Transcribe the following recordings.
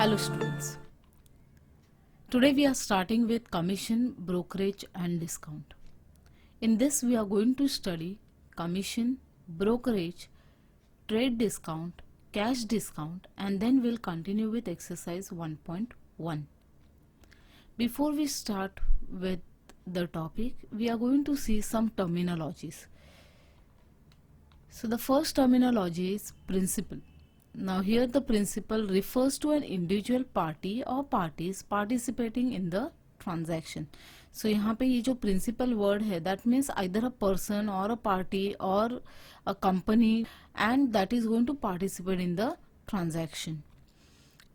Hello students. Today we are starting with commission, brokerage and discount. In this we are going to study commission, brokerage, trade discount, cash discount, and then we'll continue with exercise 1.1. Before we start with the topic, we are going to see some terminologies. So the first terminology is principal. Now here the principal refers to an individual party or parties participating in the transaction. So यहाँ पे ये जो principal word है, that means either a person or a party or a company and that is going to participate in the transaction.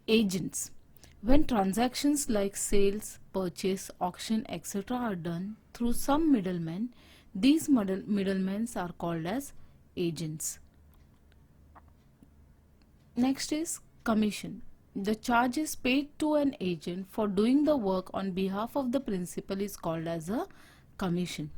Agents. When transactions like sales, purchase, auction, etc. are done through some middlemen, these middlemen are called as agents. Next is commission. The charge is paid to an agent for doing the work on behalf of the principal is called as a commission.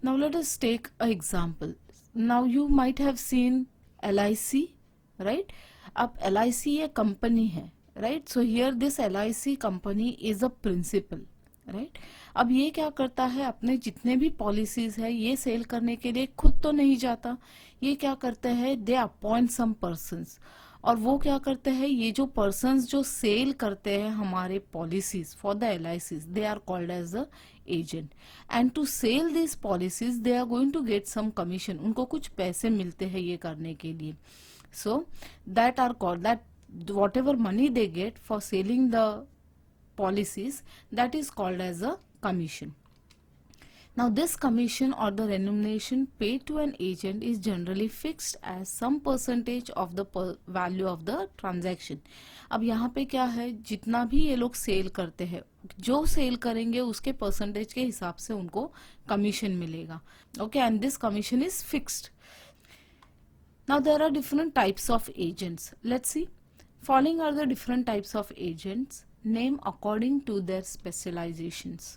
Now let us take an example. Now you might have seen LIC, right? अब LIC ये company है, right? So here this LIC company is a principal, right? अब ये क्या करता है, अपने जितने भी पॉलिसीज है ये सेल करने के लिए खुद तो नहीं जाता, ये क्या करते हैं, दे अपॉइंट सम पर्सन्स, और वो क्या करते हैं, ये जो पर्सन्स जो सेल करते हैं हमारे policies for the LICs, they are called as the agent, and to sell this policies they are going to get some commission, उनको कुछ पैसे मिलते हैं ये करने के लिए. So that are called, that whatever money they get for selling the policies, that is called as a commission. Now this commission or the remuneration paid to an agent is generally fixed as some percentage of the value of the transaction. अब यहाँ पे क्या है, जितना भी ये लोग cell करते हैं, जो सेल करेंगे उसके परसेंटेज के हिसाब से उनको कमीशन मिलेगा. Okay, and this commission is fixed. Now there are different types of agents. Let's see. Following are the different types of agents, name according to their specializations.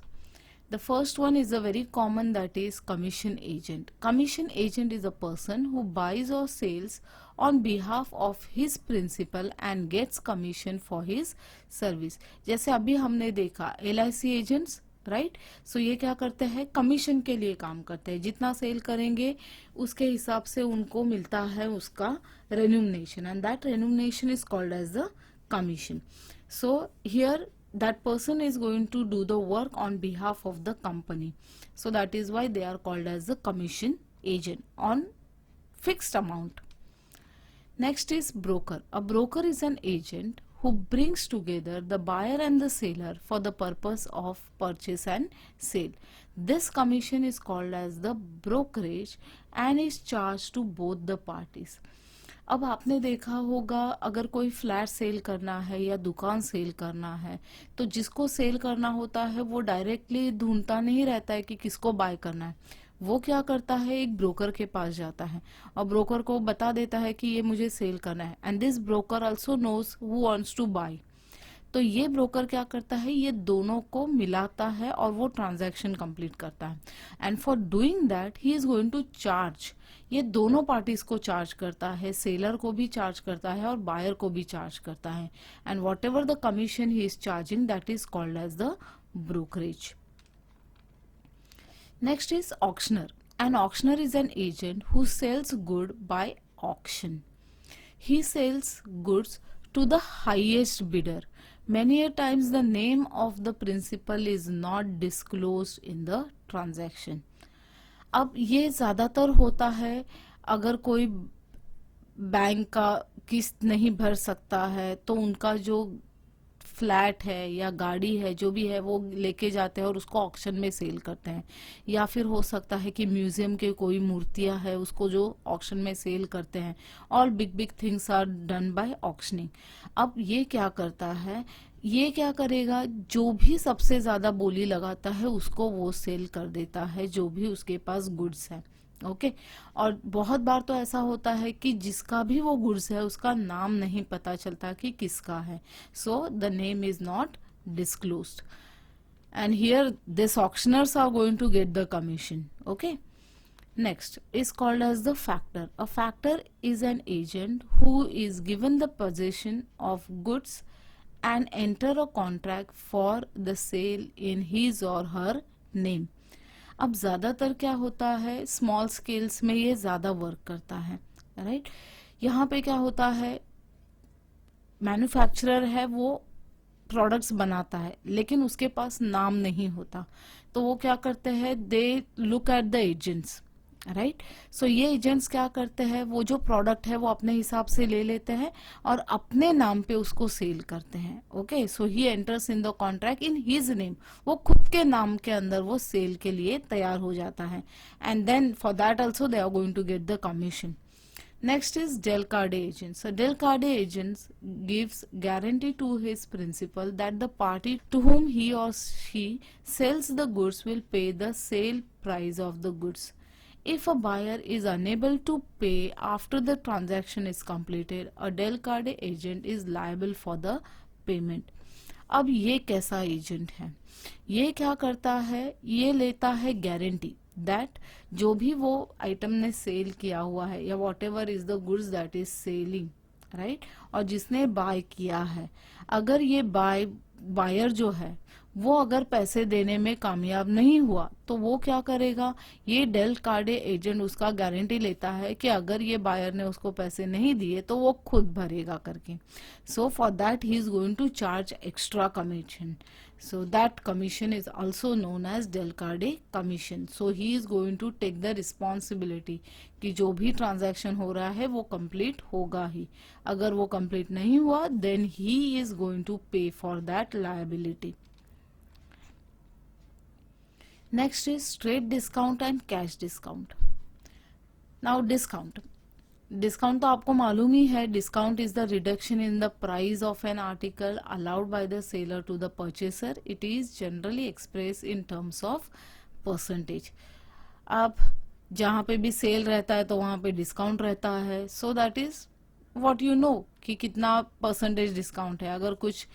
The first one is a very common, that is commission agent. Commission agent is a person who buys or sells on behalf of his principal and gets commission for his service. जैसे अभी हमने देखा LIC agents, right? So ये क्या करते हैं, commission के लिए काम करते हैं, जितना सेल करेंगे उसके हिसाब से उनको मिलता है उसका remuneration, and that remuneration is called as the commission. So here that person is going to do the work on behalf of the company, so that is why they are called as the commission agent on fixed amount. Next is broker. A broker is an agent who brings together the buyer and the seller for the purpose of purchase and sale. This commission is called as the brokerage and is charged to both the parties. अब आपने देखा होगा, अगर कोई flat cell करना है या दुकान सेल करना है तो जिसको सेल करना होता है वो डायरेक्टली ढूंढता नहीं रहता है कि किसको बाय करना है, वो क्या करता है, एक ब्रोकर के पास जाता है और ब्रोकर को बता देता है कि ये मुझे सेल करना है, and this broker also knows who wants to buy. तो ये ब्रोकर क्या करता है, ये दोनों को मिलाता है और वो ट्रांजैक्शन कंप्लीट करता है, and for doing that he is going to charge, ये दोनों पार्टीज को चार्ज करता है, सेलर को भी चार्ज करता है और बायर को भी चार्ज करता है, and whatever the commission he is charging that is called as the brokerage. Next is auctioneer. An auctioneer is an agent who sells good by auction. He sells goods to the highest bidder. Many a times the name of the principal is not disclosed in the transaction. अब ये ज्यादातर होता है अगर कोई bank का किस्त नहीं भर सकता है तो उनका जो फ्लैट है या गाड़ी है जो भी है वो लेके जाते हैं और उसको ऑक्शन में सेल करते हैं, या फिर हो सकता है कि म्यूजियम के कोई मूर्तियां है उसको जो ऑक्शन में सेल करते हैं. All big big things are done by auctioning. अब ये क्या करता है, ये क्या करेगा, जो भी सबसे ज्यादा बोली लगाता है उसको वो सेल कर देता है, जो भी उसके पास गुड्स है. ओके और बहुत बार तो ऐसा होता है कि जिसका भी वो गुड्स है उसका नाम नहीं पता चलता कि किसका है, so the name is not disclosed, and here this auctioneers are going to get the commission. Okay, next is called as the factor. A factor is an agent who is given the position of goods and enter a contract for the sale in his or her name. अब ज्यादातर क्या होता है, small scales में ये ज्यादा work करता है, राइट। यहाँ पे क्या होता है, मैन्युफैक्चरर है, वो प्रोडक्ट्स बनाता है लेकिन उसके पास नाम नहीं होता, तो वो क्या करते हैं, they look at the agents, right. So ये एजेंट्स क्या करते हैं, वो जो प्रोडक्ट है वो अपने हिसाब से ले लेते हैं और अपने नाम पे उसको सेल करते हैं। Okay, so he enters in the contract in his name, वो खुद के नाम के अंदर वो सेल के लिए तैयार हो जाता है, and then for that also they are going to get the commission. Next is Del Carde agent. So Del Carde agent gives guarantee to his principal that the party to whom he or she sells the goods will pay the sale price of the goods. If a buyer is unable to pay after the transaction is completed, a Del Carde agent is liable for the payment. अब ये कैसा agent है, ये क्या करता है, ये लेता है गारंटी दैट जो भी वो आइटम ने सेल किया हुआ है या what ever is the goods that is selling, right, और जिसने बाय किया है, अगर ये बायर जो है वो अगर पैसे देने में कामयाब नहीं हुआ तो वो क्या करेगा, ये डेल कार्डे एजेंट उसका गारंटी लेता है कि अगर ये बायर ने उसको पैसे नहीं दिए तो वो खुद भरेगा करके। So for that he is going to charge extra commission, so that commission is also known as del carde commission. So he is going to take the responsibility कि जो भी ट्रांजैक्शन हो रहा है वो कंप्लीट होगा ही, अगर वो कंप्लीट नहीं हुआ then he is going to pay for that liability. Next is trade discount and cash discount. Now discount तो आपको मालूम ही है, discount is the reduction in the price of an article allowed by the seller to the purchaser. It is generally express in terms of percentage. आप जहां पे भी cell रहता है तो वहां पे डिस्काउंट रहता है, so that is what you know कि कितना परसेंटेज डिस्काउंट है. अगर कुछ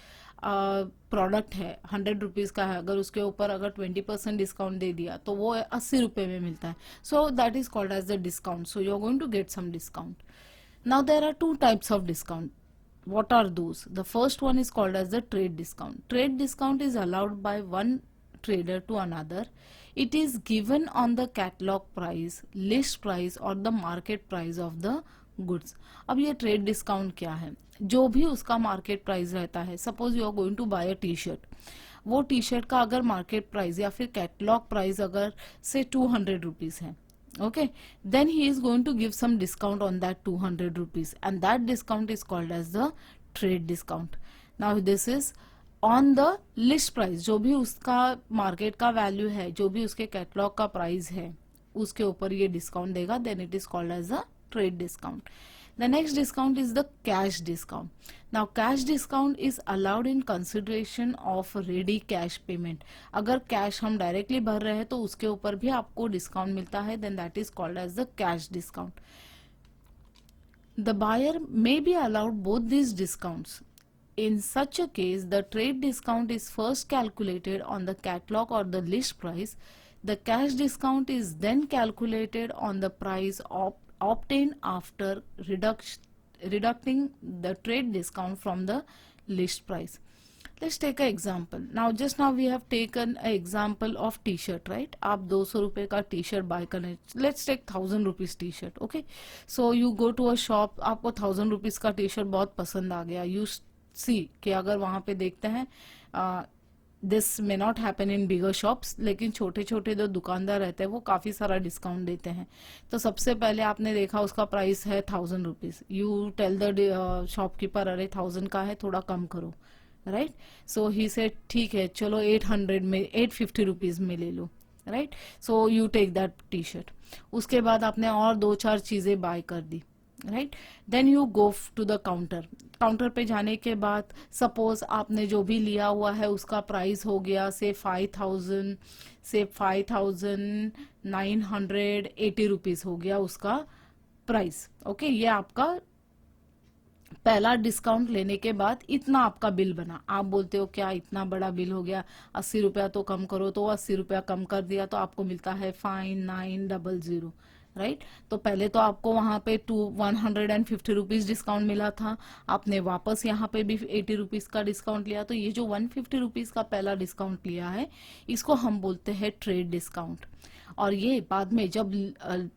प्रोडक्ट है 100 रुपीज का है, अगर उसके ऊपर अगर 20% डिस्काउंट दे दिया तो वो 80 रुपए में मिलता है. So that is called as the discount. So you are going to get some discount. Now there are two types of discount. What are those? The first one is called as the trade discount. Trade discount is allowed by one trader to another. It is given on the catalog price, list price or the market price of the goods. अब ये trade discount क्या है? जो भी उसका market price रहता है, suppose you are going to buy a T shirt, वो टी शर्ट का अगर मार्केट प्राइस या फिर कैटलॉग प्राइस अगर से 200 रुपीज है, okay, then he is going to give some discount on that 200 rupees and that discount is called as the trade discount. Now this is on the list price, जो भी उसका market का value है, जो भी उसके catalogue का price है, उसके ऊपर ये डिस्काउंट देगा, then it is called as a trade discount. The next discount is the cash discount. Now cash discount is allowed in consideration of ready cash payment. अगर कैश हम डायरेक्टली भर रहे हैं तो उसके ऊपर भी आपको डिस्काउंट मिलता है, then that is called as the cash discount. The buyer may be allowed both these discounts. In such a case, the trade discount is first calculated on the catalog or the list price. The cash discount is then calculated on the price obtained after reducting the trade discount from the list price. Let's take an example. Just now we have taken an example of t-shirt, right? आप 200 रुपए का t-shirt buy करने, let's take 1000 rupees t-shirt, okay? So you go to a shop, आपको 1000 rupees का t-shirt बहुत पसंद आ गया. You see कि अगर वहां पे देखते हैं, this may not happen in bigger shops, लेकिन छोटे छोटे जो दुकानदार रहते हैं वो काफी सारा डिस्काउंट देते हैं. तो सबसे पहले आपने देखा उसका प्राइस है 1000 rupees. You tell the shopkeeper, अरे 1000 का है, थोड़ा कम करो, राइट? सो ही से ठीक है, चलो 800 में 850 रुपीज में ले लो, right? So you take that T shirt. उसके बाद आपने और 2-4 चीजें बाय कर दी, right? Then you go to the counter. Counter पे जाने के बाद सपोज आपने जो भी लिया हुआ है उसका प्राइस हो गया से 5980 रुपीज हो गया उसका प्राइस, ओके? ये आपका पहला डिस्काउंट लेने के बाद इतना आपका बिल बना. आप बोलते हो क्या इतना बड़ा बिल हो गया, 80 रुपया तो कम करो, तो 80 रुपया कम कर दिया तो आपको मिलता है 5900, राइट तो पहले तो आपको वहां पे 150 रुपीज डिस्काउंट मिला था, आपने वापस यहाँ पे भी 80 रुपीज का डिस्काउंट लिया, तो ये जो 150 रुपीज का पहला डिस्काउंट लिया है इसको हम बोलते हैं ट्रेड डिस्काउंट। और ये बाद में जब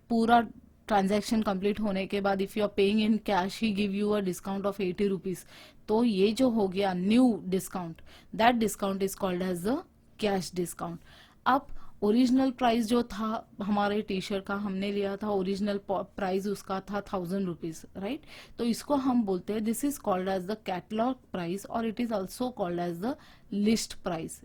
पूरा ट्रांजैक्शन कंप्लीट होने के बाद if you are paying in cash he give you a discount of 80 rupees, तो ये जो हो गया new discount, that discount is called as the cash discount. अब ओरिजिनल प्राइस जो था हमारे टी शर्ट का हमने लिया था, ओरिजिनल प्राइस उसका था 1000 रुपीज, राइट, तो इसको हम बोलते हैं this is called as the catalogue price और it is also called as the list price.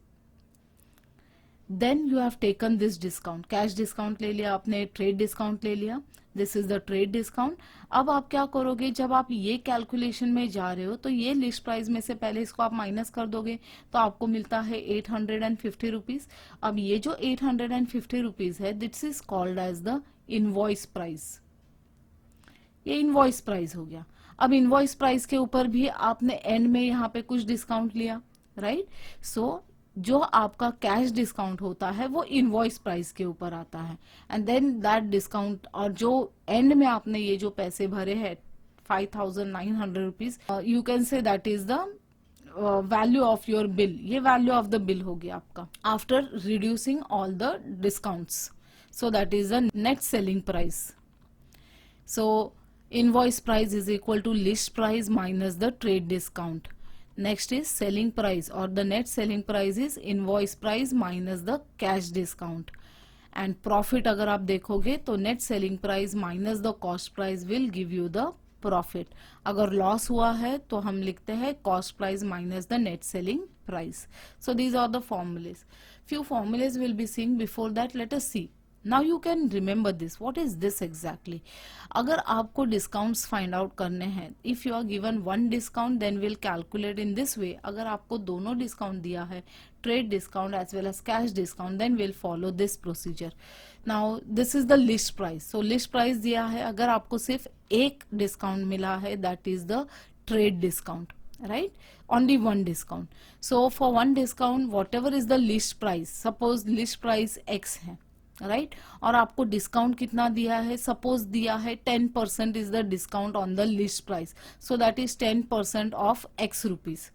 Then you have taken this discount, cash discount ले लिया आपने, ट्रेड डिस्काउंट ले लिया, this is the trade discount. अब आप क्या करोगे, जब आप ये कैलकुलेशन में जा रहे हो तो ये लिस्ट प्राइस में से पहले इसको आप माइनस कर दोगे तो आपको मिलता है 850 रुपीज। अब ये जो 850 रुपीज है this is called as the invoice price, ये इनवॉइस प्राइस हो गया। अब इनवॉइस प्राइस के ऊपर भी आपने एंड में यहाँ पे कुछ डिस्काउंट लिया, राइट, सो जो आपका कैश डिस्काउंट होता है वो इनवॉइस प्राइस के ऊपर आता है एंड देन दैट डिस्काउंट, और जो एंड में आपने ये जो पैसे भरे हैं 5900 rupees, you can say that is the value of your bill, ये वैल्यू ऑफ द बिल होगी आपका after reducing all the discounts, so that is the net selling price. So invoice price is equal to list price minus the trade discount. Next is selling price, or the net selling price is invoice price minus the cash discount. And profit अगर आप देखोगे तो net selling price minus the cost price will give you the profit. अगर loss हुआ है तो हम लिखते हैं cost price minus the net selling price. So these are the formulas. Few formulas will be seen. Before that let us see. Now you can remember this. What is this exactly? अगर आपको discounts find out करने हैं, if you are given one discount then will calculate in this way. अगर आपको दोनों discount दिया है, trade discount as well as cash discount, then will follow this procedure. Now this is the list price. So list price दिया है, अगर आपको सिर्फ एक डिस्काउंट मिला है that is the trade discount, right, only one discount. So for one discount whatever is the list price, suppose list price x है, right, और आपको डिस्काउंट कितना दिया है, सपोज दिया है 10% is the discount on the list price, so that is 10% of x rupees.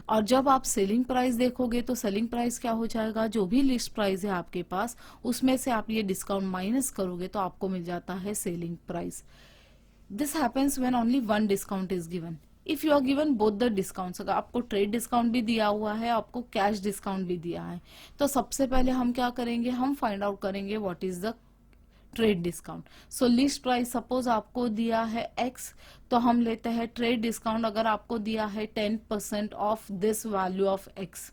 और जब आप सेलिंग प्राइस देखोगे तो सेलिंग प्राइस क्या हो जाएगा, जो भी लिस्ट प्राइस है आपके पास उसमें से आप ये डिस्काउंट माइनस करोगे तो आपको मिल जाता है selling price. This happens when only one discount is given. If you are given both the discounts, अगर आपको ट्रेड डिस्काउंट भी दिया हुआ है, आपको कैश डिस्काउंट भी दिया है, तो सबसे पहले हम क्या करेंगे, हम फाइंड आउट करेंगे what is the trade discount. So list price suppose आपको दिया है x, तो हम लेते हैं ट्रेड डिस्काउंट, अगर आपको दिया है 10% of this value of x।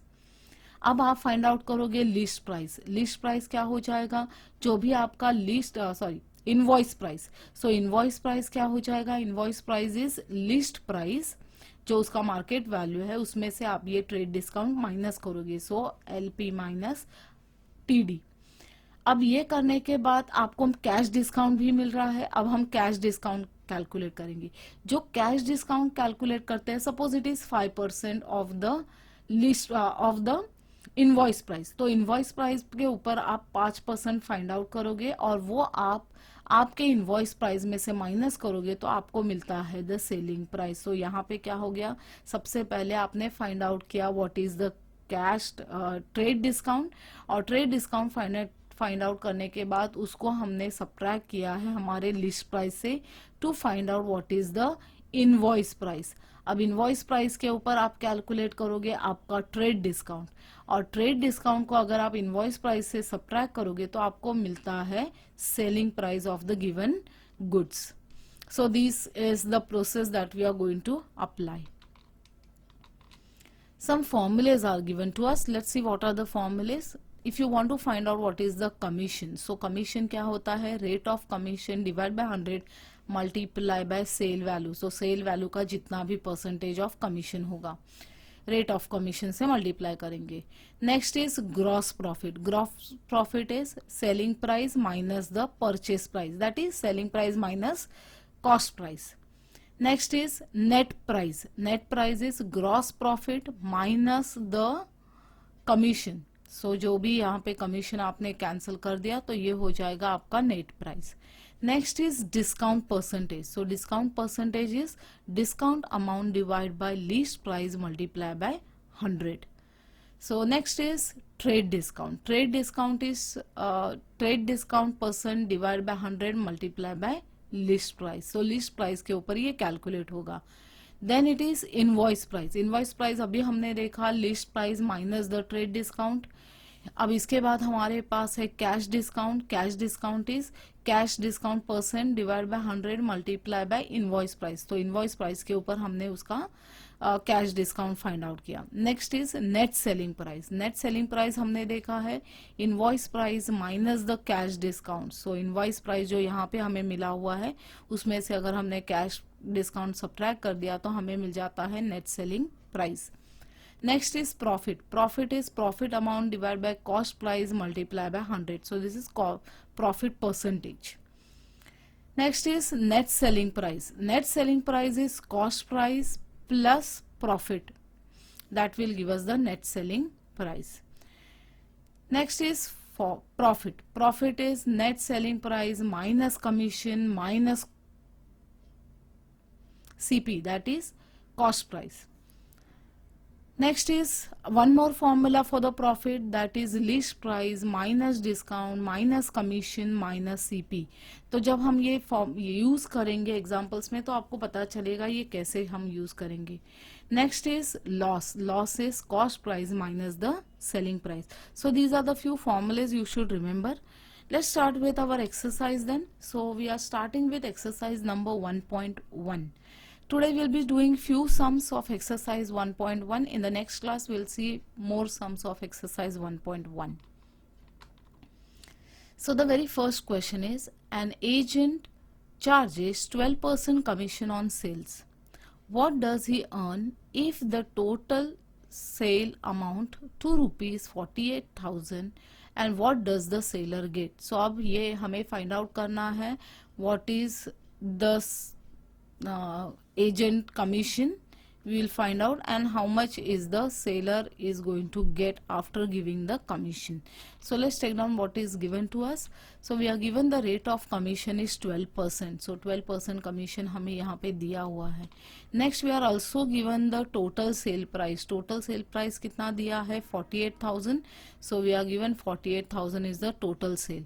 अब आप फाइंड आउट करोगे लिस्ट प्राइस। लिस्ट प्राइस क्या हो जाएगा, जो भी आपका लिस्ट इनवॉइस प्राइस। सो इनवॉइस प्राइस क्या हो जाएगा, invoice price is list price, जो उसका मार्केट वैल्यू है उसमें से आप ये ट्रेड डिस्काउंट माइनस करोगे, सो LP माइनस TD। अब ये करने के बाद आपको कैश डिस्काउंट भी मिल रहा है। अब हम कैश डिस्काउंट कैलकुलेट करेंगे। जो कैश डिस्काउंट कैलकुलेट करते हैं, suppose it is 5% of the list of the invoice price, तो इनवॉइस प्राइस के ऊपर आप 5% फाइंड आउट करोगे और वो आप आपके इनवॉइस प्राइस में से माइनस करोगे तो आपको मिलता है द सेलिंग प्राइस। तो यहाँ पे क्या हो गया, सबसे पहले आपने फाइंड आउट किया what is the cash trade discount, और ट्रेड डिस्काउंट फाइंड आउट करने के बाद उसको हमने सब्ट्रैक्ट किया है हमारे लिस्ट प्राइस से to find out what is the invoice price. अब इनवॉइस प्राइस के ऊपर आप कैलकुलेट करोगे आपका ट्रेड डिस्काउंट, और ट्रेड डिस्काउंट को अगर आप इनवॉइस प्राइस से सब्ट्रैक्ट करोगे तो आपको मिलता है selling price of the given goods. So this is the process that we are going to apply. Some formulas are given to us. Let's see what are the formulas. If you want to find out what is the commission, so commission क्या होता है, rate of commission divide by 100 multiply by sale value. So sale value का जितना भी percentage of commission होगा, rate of commission से multiply करेंगे। Next is gross profit. Gross profit is selling price minus the purchase price, that is selling price minus cost price. Next is net price. Net price is gross profit minus the commission. So जो भी यहाँ पे commission आपने cancel कर दिया तो ये हो जाएगा आपका net price. Next is discount percentage. So discount percentage is discount amount divided by least price multiplied by 100. So next is trade discount. Trade discount is trade discount percent divided by 100 multiplied by list price. So list price के ऊपर ये calculate होगा. Then it is invoice price. Invoice price अभी हमने देखा list price minus the trade discount. अब इसके बाद हमारे पास है cash discount. Cash discount is cash discount percent divide by 100 multiply by invoice price. तो इनवॉइस प्राइस के ऊपर हमने उसका कैश डिस्काउंट फाइंड आउट किया. Next is net selling price. Net selling price हमने देखा है invoice price minus the cash discount. So invoice price जो यहाँ पे हमें मिला हुआ है उसमें से अगर हमने कैश डिस्काउंट सब्ट्रैक्ट कर दिया तो हमें मिल जाता है net selling price. Next is profit. Profit is profit amount divided by cost price multiplied by 100. So this is profit percentage. Next is net selling price. Net selling price is cost price plus profit. That will give us the net selling price. Next is for profit. Profit is net selling price minus commission minus CP, that is cost price. Next is one more formula for the profit, that is list price minus discount minus commission minus CP. तो जब हम ये use करेंगे examples में तो आपको पता चलेगा ये कैसे हम यूज करेंगे. Next is loss. Loss is cost price minus the selling price. So these are the few formulas you should remember. Let's start with our exercise then. So we are starting with exercise number 1.1. Today we'll be doing few sums of exercise 1.1. In the next class we'll see more sums of exercise 1.1. So the very first question is, an agent charges 12% commission on sales. What does he earn if the total sale amount to rupees 48,000 and what does the seller get? So अब ये हमें find out करना है what is the agent commission we will find out and how much is the seller is going to get after giving the commission. So let's take down what is given to us. So we are given the rate of commission is 12%. So 12% commission हमें यहाँ पे दिया हुआ है. Next we are also given the total sale price. Total sale price कितना दिया है 48,000. So we are given 48,000 is the total sale.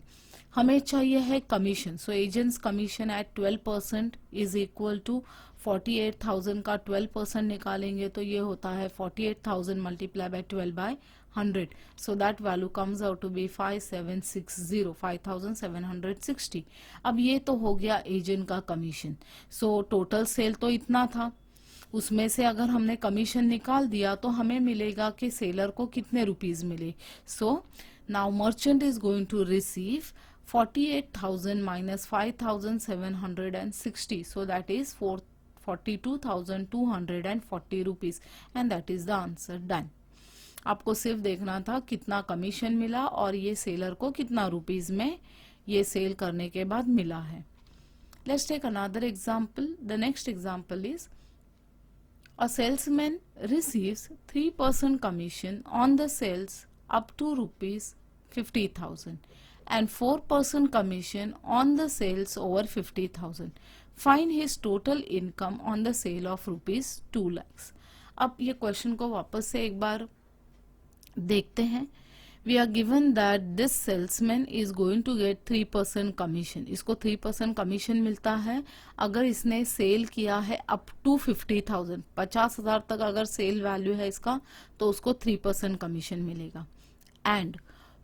हमें चाहिए है commission. So agents commission at 12% is equal to 48,000 का 12% निकालेंगे तो ये होता है 48,000 multiply by 12 by 100. So that value comes out to be 5760, 5760. अब ये तो हो गया एजेंट का कमीशन. सो टोटल सेल तो इतना था, उसमें से अगर हमने कमीशन निकाल दिया तो हमें मिलेगा कि सेलर को कितने रुपीज मिले. So now merchant is going to receive 48,000 minus 5,760. So that is 42,240 rupees and that is the answer. Done. आपको सिर्फ देखना था कितना कमीशन मिला और ये सेलर को कितना रुपीज में ये सेल करने के बाद मिला है. Let's take another example. The next example is, a salesman receives 3% commission on the sales up to rupees 50,000 and 4% commission on the sales over 50,000. Find his total income on the sale of rupees 2 lakhs. अब ये question को वापस से एक बार देखते हैं. We are given that this salesman is going to get 3% commission. इसको 3% commission मिलता है अगर इसने सेल किया है up to 50,000. 50,000 तक अगर सेल वैल्यू है इसका तो उसको 3% commission मिलेगा. And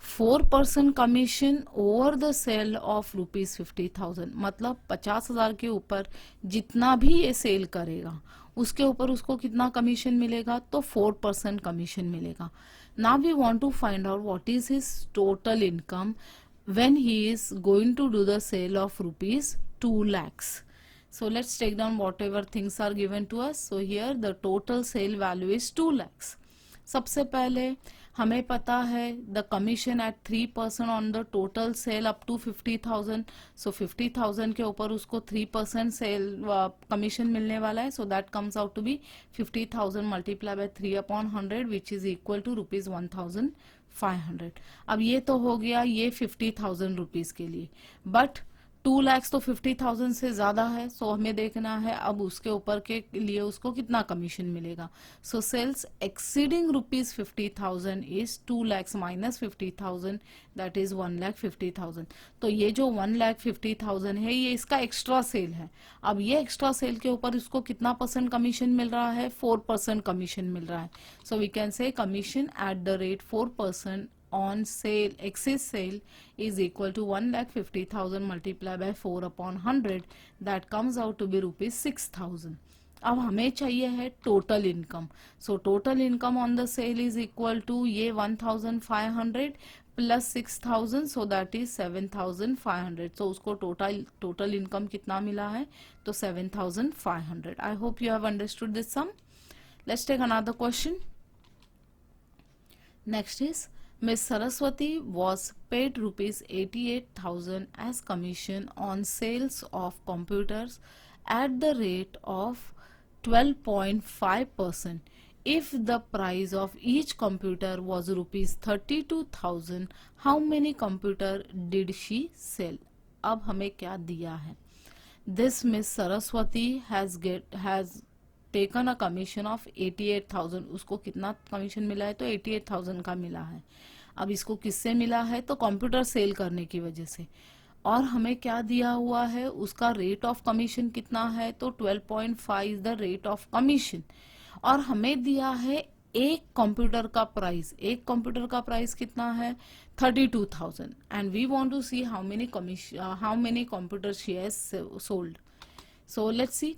4% commission over the sale of rupees 50,000. मतलब 50,000 के ऊपर जितना भी ये सेल करेगा उसके ऊपर उसको कितना कमीशन मिलेगा तो 4% कमीशन मिलेगा. Now we want to find out what is his total income when he is going to do the sale of rupees 2 lakhs. So let's take down whatever things are given to us. So here the total sale value is 2 lakhs. सबसे पहले हमें पता है the commission at 3% on the total sale up to 50,000. So 50,000 के ऊपर उसको 3% cell commission मिलने वाला है. So that comes out to be 50,000 multiply by 3/100 which is equal to rupees 1,500. अब ये तो हो गया ये 50,000 रुपीज के लिए. बट 2 लाख तो 50,000 से ज्यादा है, सो हमें देखना है अब उसके ऊपर के लिए उसको कितना कमीशन मिलेगा. So sales exceeding ₹50,000 is 2 lakhs minus 50,000, that is 1,50,000. तो ये जो 1,50,000 है ये इसका एक्स्ट्रा सेल है. अब ये एक्स्ट्रा सेल के ऊपर इसको कितना परसेंट कमीशन मिल रहा है? 4% कमीशन मिल रहा है. So we can say commission at the rate 4% on sale, excess sale is equal to 1,50,000 multiplied by 4 upon 100, that comes out to be ₹6,000. अब हमें चाहिए है total income. So total income on the sale is equal to ये 1,500 plus 6,000, so that is 7,500. सो उसको total income कितना मिला है? तो 7,500. I hope you have understood this sum. Let's take another question. Next is Ms. Saraswati was paid ₹88,000 as commission on sales of computers at the rate of 12.5%. If the price of each computer was ₹32,000, how many computer did she sell? अब हमें क्या दिया है? This Ms. Saraswati has taken a commission of 88,000. उसको कितना commission मिला है? तो 88,000 का मिला है. अब इसको किससे मिला है? तो कंप्यूटर सेल करने की वजह से. और हमें क्या दिया हुआ है? उसका रेट ऑफ कमीशन कितना है? तो 12.5 is the rate of commission. और हमें दिया है एक कंप्यूटर का प्राइस. एक कंप्यूटर का प्राइस कितना है? 32,000. And we want to see how many computer she has sold. So let's see.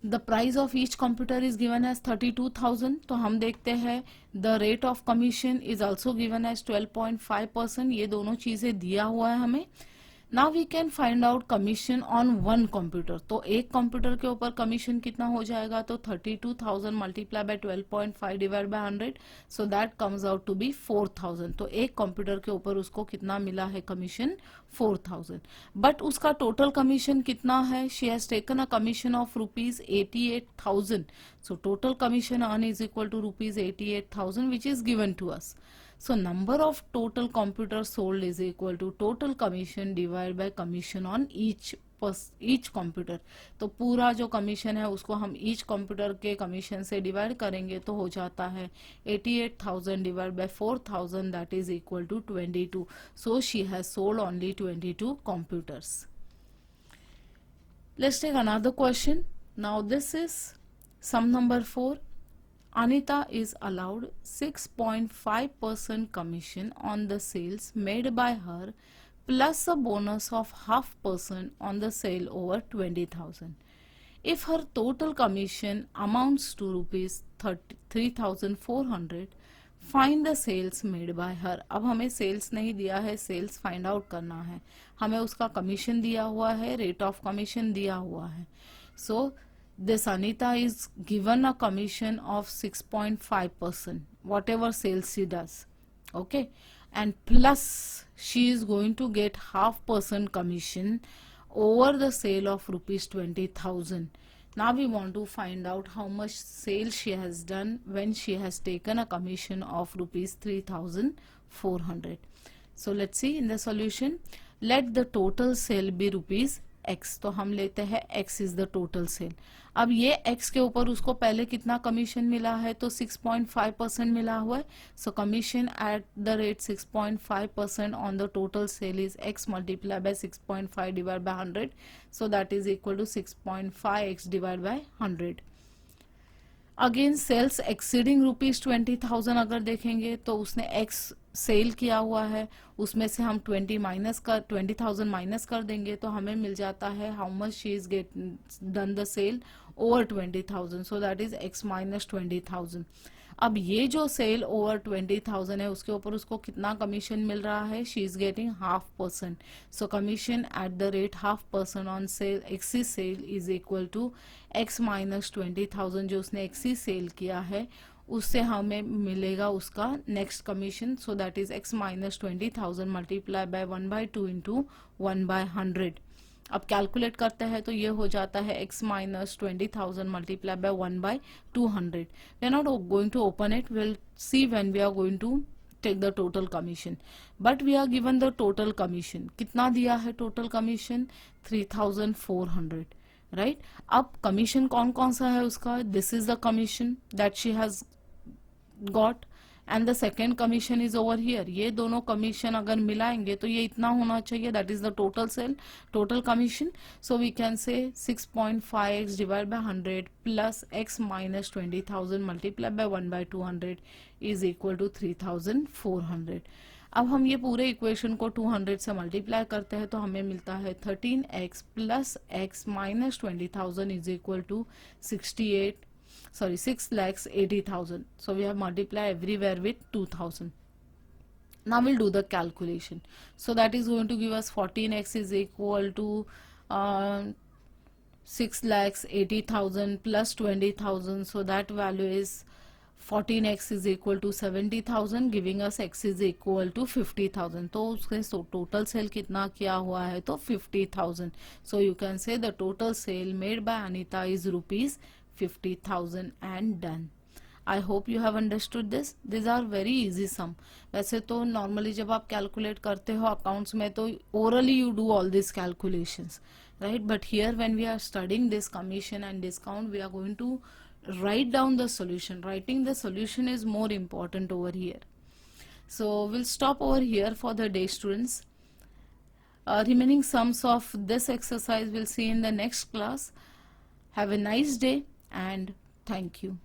The price of each computer is given as 32,000. तो हम देखते हैं the rate of commission is also given as 12.5%. ये दोनों चीजें दिया हुआ है हमें. Now we can find out commission on one computer. तो एक कंप्यूटर के ऊपर कमीशन कितना हो जाएगा? तो 32,000 multiplied by 12.5 divided by 100. So that comes out to be 4,000. तो एक कंप्यूटर के ऊपर उसको कितना मिला है कमीशन? 4,000. बट उसका टोटल कमीशन कितना है? She has taken a commission of ₹88,000. So total commission earned is equal to ₹88,000, which is given to us. So number of total computers sold is equal to total commission divided by commission on each computer. तो पूरा जो commission है उसको हम each computer के commission से divide करेंगे तो हो जाता है 88,000 divided by 4,000, that is equal to 22. So she has sold only 22 computers. Let's take another question. Now this is sum number 4. Anita is allowed 6.5% commission on the sales made by her plus a bonus of 0.5% on the sale over 20,000. If her total commission amounts to ₹3,400, find the sales made by her. अब हमें sales नहीं दिया है, sales find out करना है. हमें उसका commission दिया हुआ है, रेट ऑफ कमीशन दिया हुआ है. सो this Anita is given a commission of 6.5%, whatever sales she does. Okay. And plus she is going to get 0.5% commission over the sale of ₹20,000. Now we want to find out how much sale she has done when she has taken a commission of ₹3,400. So let's see in the solution. Let the total sale be ₹X. तो हम लेते हैं X is the total sale. अब ये X के ऊपर उसको पहले कितना कमीशन मिला है? तो 6.5% मिला हुआ है. सो commission at the rate 6.5% on the total cell is X multiplied by 6.5 divided by 100. So that is equal to 6.5X divided by 100. Again sales exceeding ₹20,000 अगर देखेंगे तो उसने X सेल किया हुआ है, उसमें से हम 20,000 माइनस कर देंगे तो हमें मिल जाता है how much she is get done the sale over 20,000. So that is X minus 20,000. अब ये जो सेल ओवर 20,000 है उसके ऊपर उसको कितना कमीशन मिल रहा है? She is getting 0.5%. So commission at the rate 0.5% on sale एक्सी sale is equal to X minus 20,000 जो उसने एक्सी सेल किया है उससे हमें मिलेगा उसका next commission. So that is X minus 20,000 multiply bye 1/2 into 1/100. अब कैलकुलेट करते हैं तो ये हो जाता है X minus 20,000 multiply by 1/200. We are not going to open it, will see when we are going to take the total commission, but we are given the total commission. कितना दिया है total commission? 3,400, right? अब commission कौन कौन सा है उसका? This is the commission that she has got and the second commission is over here. ये दोनों commission अगर मिलाएंगे तो ये इतना होना चाहिए, that is the total sale, total commission. So we can say 6.5x divided by 100 plus x minus 20,000 multiplied by 1 by 200 is equal to 3,400. अब हम ये पूरे इक्वेशन को 200 से मल्टीप्लाई करते हैं तो हमें मिलता है 13x plus x minus 20,000 is equal to 6,80,000. So we have multiplied everywhere with 2,000. Now we'll do the calculation. So that is going to give us 14x is equal to 6,80,000 plus 20,000. So that value is 14x is equal to 70,000, giving us x is equal to 50,000. तो उसके total sale कितना किया हुआ है तो 50,000. So you can say the total sale made by Anita is rupees 50,000 and done. I hope you have understood this. These are very easy sum. वैसे तो normally जब आप calculate करते हो accounts में तो orally you do all these calculations, right? But here when we are studying this commission and discount, we are going to write down the solution. Writing the solution is more important over here. So we'll stop over here for the day, students. Remaining sums of this exercise we'll see in the next class. Have a nice day and thank you.